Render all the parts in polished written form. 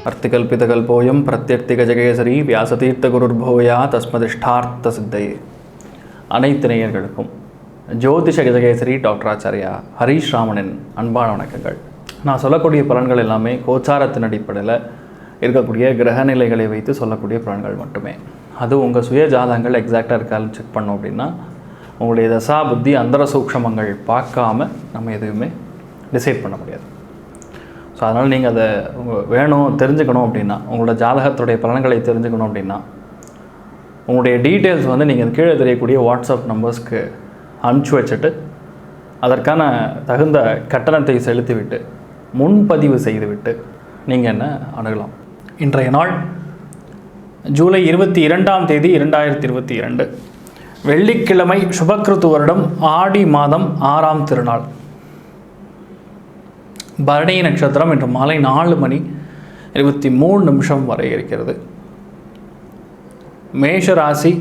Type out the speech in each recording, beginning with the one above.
அர்த்திகல்பிதகல்போயம் பிரத்யர்த்திகஜகேசரி வியாசதீர்த்த குருர்பூயா தஸ்மதிஷ்டார்த்த சித்தையே. அனைத்து நேயர்களுக்கும் ஜோதிஷ கஜகேசரி டாக்டர் ஆச்சாரியா ஹரீஷ் ராமனின் அன்பான வணக்கங்கள். நான் சொல்லக்கூடிய பலன்கள் எல்லாமே கோச்சாரத்தின் அடிப்படையில் இருக்கக்கூடிய கிரகநிலைகளை வைத்து சொல்லக்கூடிய பலன்கள் மட்டுமே. அது உங்கள் சுய ஜாதகங்கள் எக்ஸாக்டாக இருக்கான்னு செக் பண்ணோம் அப்படின்னா உங்களுடைய தசா புத்தி அந்தர சூக்ஷமங்கள் பார்க்காம நம்ம எதுவுமே டிசைட் பண்ண முடியாது. ஸோ அதனால் நீங்கள் அதை வேணும் தெரிஞ்சுக்கணும் அப்படின்னா, உங்களோட ஜாதகத்துடைய பலன்களை தெரிஞ்சுக்கணும் அப்படின்னா உங்களுடைய டீட்டெயில்ஸ் நீங்கள் கீழே தெரியக்கூடிய வாட்ஸ்அப் நம்பர்ஸ்க்கு அனுப்பிச்சி வச்சுட்டு அதற்கான தகுந்த கட்டணத்தை செலுத்திவிட்டு முன்பதிவு செய்துவிட்டு நீங்கள் என்ன அணுகலாம். இன்றைய நாள் ஜூலை 22ஆம் தேதி 2022 வெள்ளிக்கிழமை, சுபக்கிருத்து வருடம் ஆடி மாதம் 6ஆம் திருநாள், பரணி நட்சத்திரம் இன்று மாலை 4:23 வரை இருக்கிறது. மேஷராசி,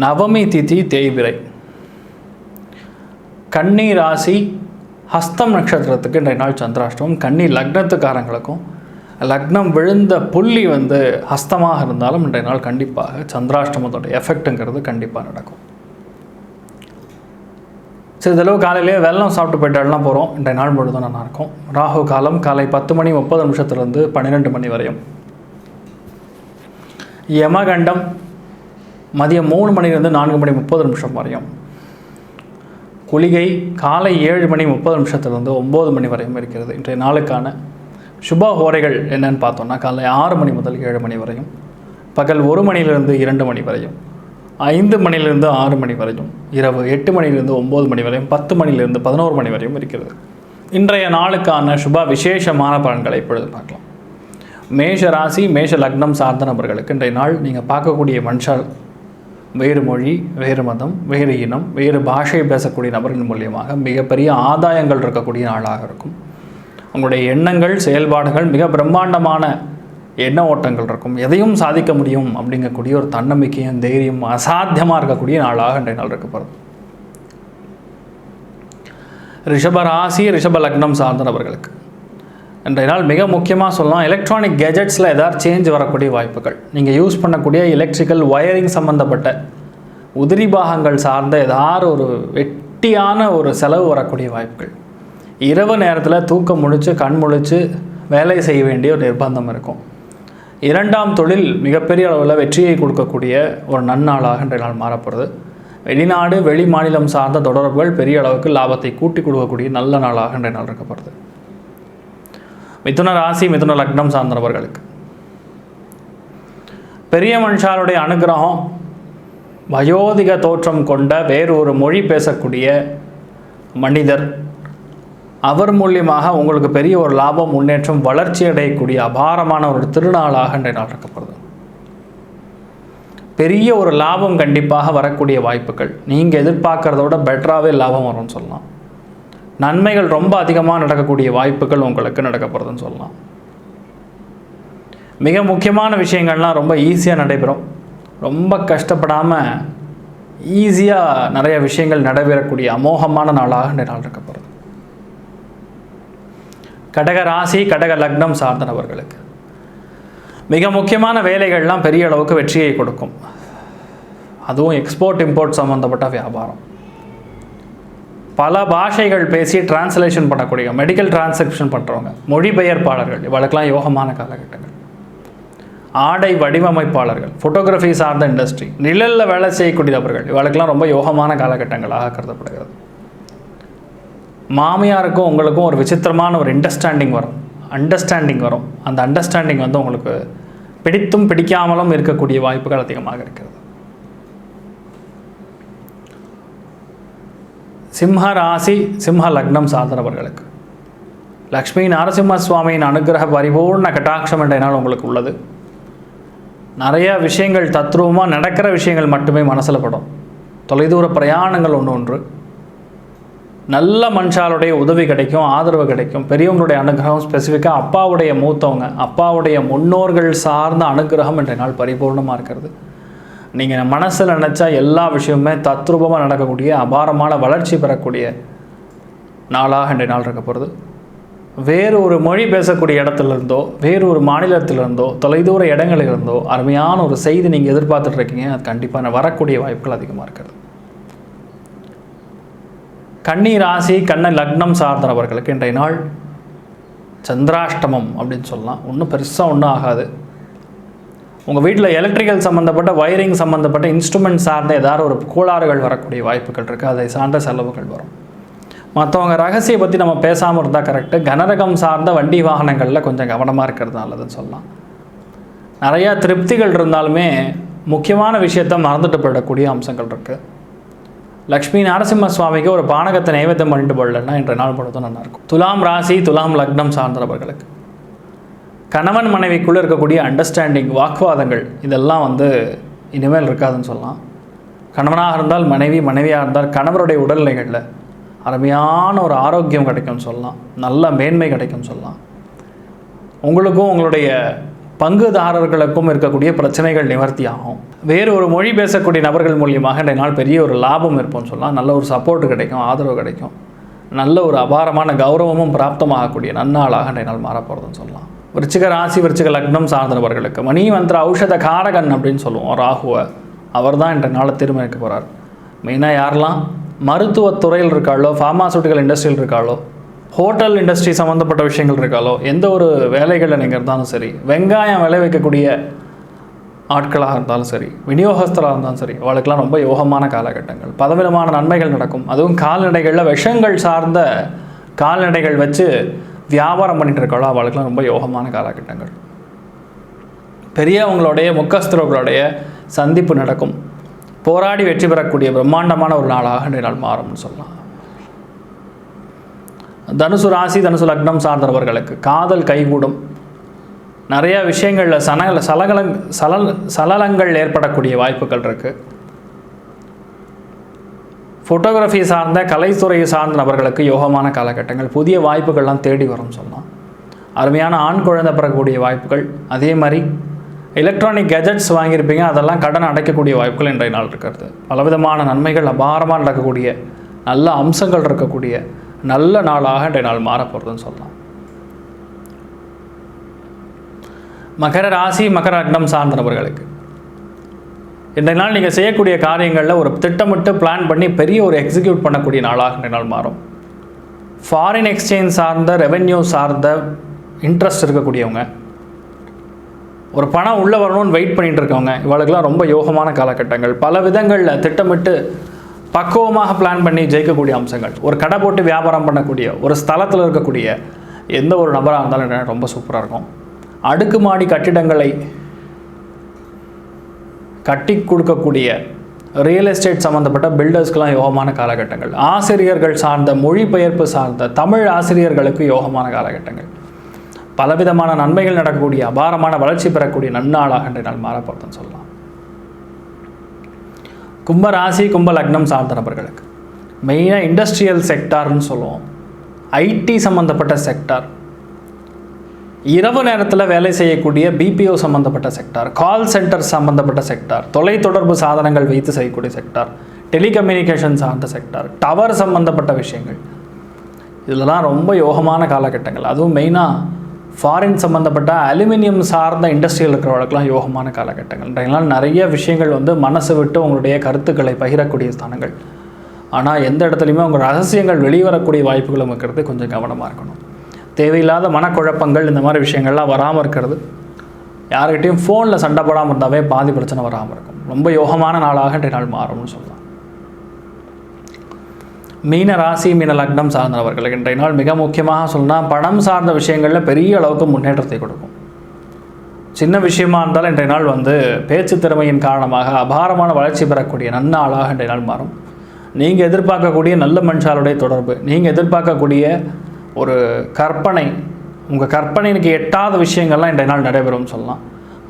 நவமி திதி தேய்பிறை. கன்னி ராசி, ஹஸ்தம் நட்சத்திரத்துக்கு இன்றைய நாள் சந்திராஷ்டமம். கன்னி லக்னத்துக்காரங்களுக்கும் லக்னம் விழுந்த புள்ளி ஹஸ்தமாக இருந்தாலும் இன்றைய நாள் கண்டிப்பாக சந்திராஷ்டமத்தோட எஃபெக்ட்டுங்கிறது கண்டிப்பாக நடக்கும். சிறிதளவு காலையிலே வெள்ளம் சாப்பிட்டு போயிட்டாலாம் போகிறோம். இன்றைய நாள் முழுதும் நல்லாயிருக்கும். ராகு காலம் காலை 10:30 12 மணி வரையும். யமகண்டம் மதியம் 3 4:30 வரையும். குளிகை காலை 7:30 9 மணி வரையும் இருக்கிறது. இன்றைய நாளுக்கான சுப ஹோரைகள் என்னன்னு பார்த்தோம்னா காலை 6 மணி முதல் 7 மணி வரையும், பகல் 1 மணிலிருந்து 2 மணி வரையும், 5 மணிலிருந்து 6 மணி வரையும், இரவு 8 மணிலிருந்து 9 மணி வரையும், 10 மணிலிருந்து 11 மணி வரையும் இருக்கிறது. இன்றைய நாளுக்கான சுப விசேஷமான பலன்களை இப்பொழுது பார்க்கலாம். மேஷ ராசி, மேஷ லக்னம் சார்ந்த நபர்களுக்கு இன்றைய நாள் நீங்கள் பார்க்கக்கூடிய மனுஷர் வேறு மொழி, வேறு மதம், வேறு இனம், வேறு பாஷை பேசக்கூடிய நபர்கள் மூலியமாக மிகப்பெரிய ஆதாயங்கள் இருக்கக்கூடிய நாளாக இருக்கும். உங்களுடைய எண்ணங்கள், செயல்பாடுகள் மிக பிரம்மாண்டமான எண்ண ஓட்டங்கள் இருக்கும். எதையும் சாதிக்க முடியும் அப்படிங்கக்கூடிய ஒரு தன்னம்பிக்கையும் தைரியம் அசாத்தியமாக இருக்கக்கூடிய நாளாக இன்றைய நாள் இருக்கப்படுது. ரிஷப ராசி, ரிஷப லக்னம் சார்ந்த நபர்களுக்கு இன்றைய நாள் மிக முக்கியமாக சொல்லலாம், எலக்ட்ரானிக் கேஜெட்ஸில் ஏதாவது சேஞ்ச் வரக்கூடிய வாய்ப்புகள், நீங்கள் யூஸ் பண்ணக்கூடிய எலக்ட்ரிக்கல் ஒயரிங் சம்மந்தப்பட்ட உதிரி பாகங்கள் சார்ந்த ஏதாவது ஒரு வெட்டியான ஒரு செலவு வரக்கூடிய வாய்ப்புகள், இரவு நேரத்தில் தூக்கம் முழிச்சு கண் முழிச்சு வேலை செய்ய வேண்டிய ஒரு நிர்பந்தம் இருக்கும். இரண்டாம் தொழில் மிகப்பெரிய அளவில் வெற்றியை கொடுக்கக்கூடிய ஒரு நன்னாளாக இன்றைய நாள் மாறப்படுது. வெளிநாடு, வெளி மாநிலம் சார்ந்த தொடர்புகள் பெரிய அளவுக்கு லாபத்தை கூட்டி கொடுக்கக்கூடிய நல்ல நாளாக இன்றைய நாள் இருக்கப்படுது. மிதுன ராசி, மிதுன லக்னம் சார்ந்த நபர்களுக்கு பெரிய மனுஷாருடைய அனுகிரகம், வயோதிக தோற்றம் கொண்ட வேறு ஒரு மொழி பேசக்கூடிய மனிதர், அவர் மூலியமாக உங்களுக்கு பெரிய ஒரு லாபம், முன்னேற்றம், வளர்ச்சி அடையக்கூடிய அபாரமான ஒரு திருநாளாக இன்றைய நாள் இருக்கப்படுது. பெரிய ஒரு லாபம் கண்டிப்பாக வரக்கூடிய வாய்ப்புகள், நீங்கள் எதிர்பார்க்கறதோட பெட்டராகவே லாபம் வரும்னு சொல்லலாம். நன்மைகள் ரொம்ப அதிகமாக நடக்கக்கூடிய வாய்ப்புகள் உங்களுக்கு நடக்கப்படுதுன்னு சொல்லலாம். மிக முக்கியமான விஷயங்கள்லாம் ரொம்ப ஈஸியாக நடைபெறும். ரொம்ப கஷ்டப்படாமல் ஈஸியாக நிறைய விஷயங்கள் நடைபெறக்கூடிய அமோகமான நாளாக இன்றைய நாள் இருக்கப்படுது. கடக ராசி, கடக லக்னம் சார்ந்த நபர்களுக்கு மிக முக்கியமான வேலைகள்லாம் பெரிய அளவுக்கு வெற்றியை கொடுக்கும். அதுவும் எக்ஸ்போர்ட் இம்போர்ட் சம்மந்தப்பட்ட வியாபாரம், பல பாஷைகள் பேசி டிரான்ஸ்லேஷன் பண்ணக்கூடிய, மெடிக்கல் டிரான்சாக்ஷன் பண்ணுறவங்க, மொழிபெயர்ப்பாளர்கள், இவளுக்கெல்லாம் யோகமான காலகட்டங்கள். ஆடை வடிவமைப்பாளர்கள், ஃபோட்டோகிராஃபி சார்ந்த இண்டஸ்ட்ரி, நிழலில் வேலை செய்யக்கூடிய நபர்கள், இவளுக்கெல்லாம் ரொம்ப யோகமான காலகட்டங்களாக கருதப்படுகிறது. மாமியாருக்கும் உங்களுக்கும் ஒரு விசித்திரமான ஒரு அண்டர்ஸ்டாண்டிங் வரும். அந்த அண்டர்ஸ்டாண்டிங் உங்களுக்கு பிடித்தும் பிடிக்காமலும் இருக்கக்கூடிய வாய்ப்புகள் அதிகமாக இருக்கிறது. சிம்ம ராசி, சிம்ம லக்னம் சார்ந்தவர்களுக்கு லக்ஷ்மி நரசிம்ம சுவாமியின் அனுகிரக பரிபூர்ண கட்டாட்சம் என்ற நாள் உங்களுக்கு உள்ளது. நிறைய விஷயங்கள் தத்ரூபமாக நடக்கிற விஷயங்கள் மட்டுமே மனசில் படும். தொலைதூர பிரயாணங்கள் ஒன்று நல்ல மனுஷாலுடைய உதவி கிடைக்கும், ஆதரவு கிடைக்கும். பெரியவங்களுடைய அனுகிரகம், ஸ்பெசிஃபிக்காக அப்பாவுடைய மூத்தவங்க, அப்பாவுடைய முன்னோர்கள் சார்ந்த அனுகிரகம் என்ற நாள் பரிபூர்ணமாக இருக்கிறது. நீங்கள் மனசில் நினச்சா எல்லா விஷயமுமே தத்ரூபமாக நடக்கக்கூடிய அபாரமான வளர்ச்சி பெறக்கூடிய நாளாக இன்றைய நாள் இருக்க போகிறது. வேறு ஒரு மொழி பேசக்கூடிய இடத்துலேருந்தோ, வேறு ஒரு மாநிலத்திலிருந்தோ, தொலைதூர இடங்களிலிருந்தோ அருமையான ஒரு செய்தி நீங்கள் எதிர்பார்த்துட்ருக்கீங்க. அது கண்டிப்பாக வரக்கூடிய வாய்ப்புகள் அதிகமாக இருக்கிறது. கன்னி ராசி, கன்ன லக்னம் சார்ந்தவர்களுக்கு இன்றைய நாள் சந்திராஷ்டமம் அப்படின்னு சொல்லலாம். ஒன்றும் பெருசாக ஒன்றும் ஆகாது. உங்கள் வீட்டில் எலக்ட்ரிக்கல் சம்மந்தப்பட்ட, வயரிங் சம்மந்தப்பட்ட இன்ஸ்ட்ருமெண்ட் சார்ந்த ஏதாவது ஒரு கோளாறுகள் வரக்கூடிய வாய்ப்புகள் இருக்குது. அதை சார்ந்த செலவுகள் வரும். மற்றவங்க ரகசிய பற்றி நம்ம பேசாமல் இருந்தால் கரெக்டு. கனரகம் சார்ந்த வண்டி வாகனங்களில் கொஞ்சம் கவனமாக இருக்கிறது நல்லதுன்னு சொல்லலாம். நிறையா திருப்திகள் இருந்தாலுமே முக்கியமான விஷயத்தை மறந்துட்டு போயிடக்கூடிய அம்சங்கள் இருக்குது. லக்ஷ்மி நரசிம்ம சுவாமிக்கு ஒரு பானகத்தை நைவேத்தியம் பண்ணிட்டு போடலன்னா இன்றைய நாள் பொழுதும் நல்லாயிருக்கும். துலாம் ராசி, துலாம் லக்னம் சார்ந்தவர்களுக்கு கணவன் மனைவிக்குள்ளே இருக்கக்கூடிய அண்டர்ஸ்டாண்டிங், வாக்குவாதங்கள் இதெல்லாம் இனிமேல் இருக்காதுன்னு சொல்லலாம். கணவனாக இருந்தால் மனைவி, மனைவியாக இருந்தால் கணவருடைய உடல்நிலைகளில் அருமையான ஒரு ஆரோக்கியம் கிடைக்கும்னு சொல்லலாம். நல்ல மேன்மை கிடைக்கும்னு சொல்லலாம். உங்களுக்கும் உங்களுடைய பங்குதாரர்களுக்கும் இருக்கக்கூடிய பிரச்சனைகள் நிவர்த்தி ஆகும். வேறு ஒரு மொழி பேசக்கூடிய நபர்கள் மூலியமாக இன்றைய நாள் பெரிய ஒரு லாபம் இருப்போம்னு சொல்லலாம். நல்ல ஒரு சப்போர்ட் கிடைக்கும், ஆதரவு கிடைக்கும். நல்ல ஒரு அபாரமான கௌரவமும் பிராப்தமாகக்கூடிய நன்னாளாக இன்றைய நாள் மாறப்போகிறதுன்னு சொல்லலாம். விருச்சிக ராசி, விருச்சிக லக்னம் சார்ந்தவர்களுக்கு மணி மந்திர ஔஷத காரகன் அப்படின்னு சொல்லுவோம் ராகுவை. அவர் தான் இன்றைய நாளை தீர்மானிக்க போகிறார். மெயினாக யாரெல்லாம் மருத்துவத்துறையில் இருக்காளோ, ஃபார்மாசூட்டிக்கல் இண்டஸ்ட்ரியில் இருக்காளோ, ஹோட்டல் இண்டஸ்ட்ரி சம்மந்தப்பட்ட விஷயங்கள் இருக்காளோ, எந்த ஒரு வேலைகளில் நீங்கள் இருந்தாலும் சரி, வெங்காயம் விளைவிக்கக்கூடிய ஆட்களாக இருந்தாலும் சரி, விநியோகஸ்தராக இருந்தாலும் சரி, அவளுக்கெல்லாம் ரொம்ப யோகமான காலகட்டங்கள். பலவிதமான நன்மைகள் நடக்கும். அதுவும் கால்நடைகளில் விஷங்கள் சார்ந்த கால்நடைகள் வச்சு வியாபாரம் பண்ணிட்டு இருக்காளோ அவளுக்கெல்லாம் ரொம்ப யோகமான காலகட்டங்கள். பெரியவங்களுடைய, முக்கஸ்தர்களுடைய சந்திப்பு நடக்கும். போராடி வெற்றி பெறக்கூடிய பிரம்மாண்டமான ஒரு நாளாக இன்றைய நாள் மாறும்னு சொல்லலாம். தனுசு ராசி, தனுசு லக்னம் சார்ந்தவர்களுக்கு காதல் கைகூடும். நிறைய விஷயங்களில் சலனங்கள் ஏற்படக்கூடிய வாய்ப்புகள் இருக்குது. ஃபோட்டோகிராஃபி சார்ந்த, கலைத்துறையை சார்ந்த நபர்களுக்கு யோகமான காலகட்டங்கள். புதிய வாய்ப்புகள்லாம் தேடி வரும்னு சொல்லலாம். அருமையான ஆண் குழந்தை பெறக்கூடிய வாய்ப்புகள். அதே மாதிரி எலக்ட்ரானிக் கேஜெட்ஸ் வாங்கியிருப்பீங்க, அதெல்லாம் கடன் அடைக்கக்கூடிய வாய்ப்புகள் இன்றைய நாள் இருக்கிறது. பலவிதமான நன்மைகள் அபாரமாக நடக்கக்கூடிய, நல்ல அம்சங்கள் இருக்கக்கூடிய நல்ல நாளாக இன்றைய நாள் மாறப்போகிறதுன்னு சொல்லலாம். மகர ராசி, மகர லக்னம் சார்ந்த நபர்களுக்கு இன்றைய நாள் நீங்கள் செய்யக்கூடிய காரியங்களில் ஒரு திட்டமிட்டு பிளான் பண்ணி பெரிய ஒரு எக்ஸிக்யூட் பண்ணக்கூடிய நாளாக இன்றைய நாள் மாறும். ஃபாரின் எக்ஸ்சேஞ்ச் சார்ந்த, ரெவென்யூ சார்ந்த இன்ட்ரெஸ்ட் இருக்கக்கூடியவங்க, ஒரு பணம் உள்ளே வரணும்னு வெயிட் பண்ணிகிட்டு இருக்கவங்க, இவளுக்கெல்லாம் ரொம்ப யோகமான காலகட்டங்கள். பல விதங்களில் திட்டமிட்டு பக்குவமாக பிளான் பண்ணி ஜெயிக்கக்கூடிய அம்சங்கள். ஒரு கடை போட்டு வியாபாரம் பண்ணக்கூடிய, ஒரு ஸ்தலத்தில் இருக்கக்கூடிய எந்த ஒரு நபராக இருந்தாலும் ரொம்ப சூப்பராக இருக்கும். அடுக்குமாடி கட்டிடங்களை கட்டி கொடுக்கக்கூடிய ரியல் எஸ்டேட் சம்மந்தப்பட்ட பில்டர்ஸ்க்கெலாம் யோகமான காலகட்டங்கள். ஆசிரியர்கள் சார்ந்த, மொழிபெயர்ப்பு சார்ந்த தமிழ் ஆசிரியர்களுக்கு யோகமான காலகட்டங்கள். பலவிதமான நன்மைகள் நடக்கக்கூடிய, அபாரமான வளர்ச்சி பெறக்கூடிய நன்னாளாக இன்றைய நாள் மாறப்போகிறதுன்னு சொல்லலாம். கும்ப ராசி, கும்ப லக்னம் சார்ந்த நபர்களுக்கு மெயினாக இண்டஸ்ட்ரியல் செக்டார்னு சொல்லுவோம். ஐடி சம்மந்தப்பட்ட செக்டார், இரவு நேரத்தில் வேலை செய்யக்கூடிய பிபிஓ சம்மந்தப்பட்ட செக்டார், கால் சென்டர் சம்மந்தப்பட்ட செக்டார், தொலைத்தொடர்பு சாதனங்கள் வைத்து செய்யக்கூடிய செக்டார், டெலிகம்யூனிகேஷன் சார்ந்த செக்டார், டவர் சம்மந்தப்பட்ட விஷயங்கள், இதெல்லாம் ரொம்ப யோகமான காலகட்டங்கள். அதுவும் மெயினாக ஃபாரின் சம்மந்தப்பட்ட அலுமினியம் சார்ந்த இண்டஸ்ட்ரியில் இருக்கிறவர்களுக்கெல்லாம் யோகமான காலகட்டங்கள். இன்றையெல்லாம் நிறைய விஷயங்கள் மனசு விட்டு உங்களுடைய கருத்துக்களை பகிரக்கூடிய ஸ்தானங்கள். ஆனால் எந்த இடத்துலையுமே உங்கள் ரகசியங்கள் வெளிவரக்கூடிய வாய்ப்புகளும் இருக்கிறது. கொஞ்சம் கவனமாக இருக்கணும். தேவையில்லாத மனக்குழப்பங்கள், இந்த மாதிரி விஷயங்கள்லாம் வராமல் இருக்கிறது. யார்கிட்டையும் ஃபோனில் சண்டை போடாமல் இருந்தாவே பாதி பிரச்சனை வராமல் இருக்கும். ரொம்ப யோகமான நாளாக இன்றைய நாள் மாறும்னு சொல்லலாம். மீன ராசி, மீன லக்னம் சார்ந்தவர்களுக்கு இன்றைய நாள் மிக முக்கியமாக சொன்னால் பணம் சார்ந்த விஷயங்களில் பெரிய அளவுக்கு முன்னேற்றத்தை கொடுக்கும். சின்ன விஷயமா இருந்தாலும் இன்றைய நாள் பேச்சு திறமையின் காரணமாக அபாரமான வளர்ச்சி பெறக்கூடிய நன்னாளாக இன்றைய நாள் மாறும். நீங்கள் எதிர்பார்க்கக்கூடிய நல்ல மனுஷாலுடைய தொடர்பு, நீங்கள் எதிர்பார்க்கக்கூடிய ஒரு கற்பனை, உங்கள் கற்பனைக்கு எட்டாத விஷயங்கள்லாம் இன்றைய நாள் நடைபெறும் சொல்லலாம்.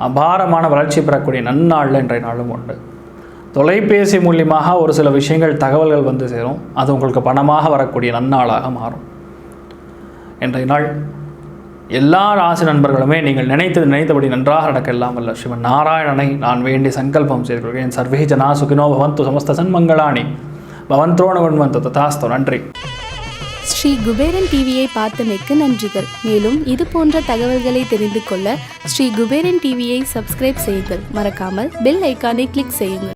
அபாரமான வளர்ச்சி பெறக்கூடிய நன்னாளில் இன்றைய நாளும் உண்டு. தொலைபேசி மூலியமாக ஒரு சில விஷயங்கள், தகவல்கள் சேரும். அது உங்களுக்கு பணமாக வரக்கூடிய நன்னாளாக மாறும். இன்றைய நாள் எல்லா ராசி நண்பர்களுமே நீங்கள் நினைத்தபடி நன்றாக நடக்க எல்லாம் வல்ல ஸ்ரீமன் நாராயணனை நான் வேண்டி சங்கல்பம் செய்து கொள்கிறேன். சர்வே ஜனா சுகினோ பவந்து, சமஸ்த சன்மங்களானி பவந்தோணவன்வந்து. ததாஸ்து. நன்றி. ஸ்ரீ குபேரன் டிவியை பார்த்தமைக்கு நன்றிகள். மேலும் இது போன்ற தகவல்களை தெரிந்து கொள்ள ஸ்ரீ குபேரன் டிவியை சப்ஸ்கிரைப் செய்யுங்கள். மறக்காமல் பெல் ஐக்கானை கிளிக் செய்யுங்கள்.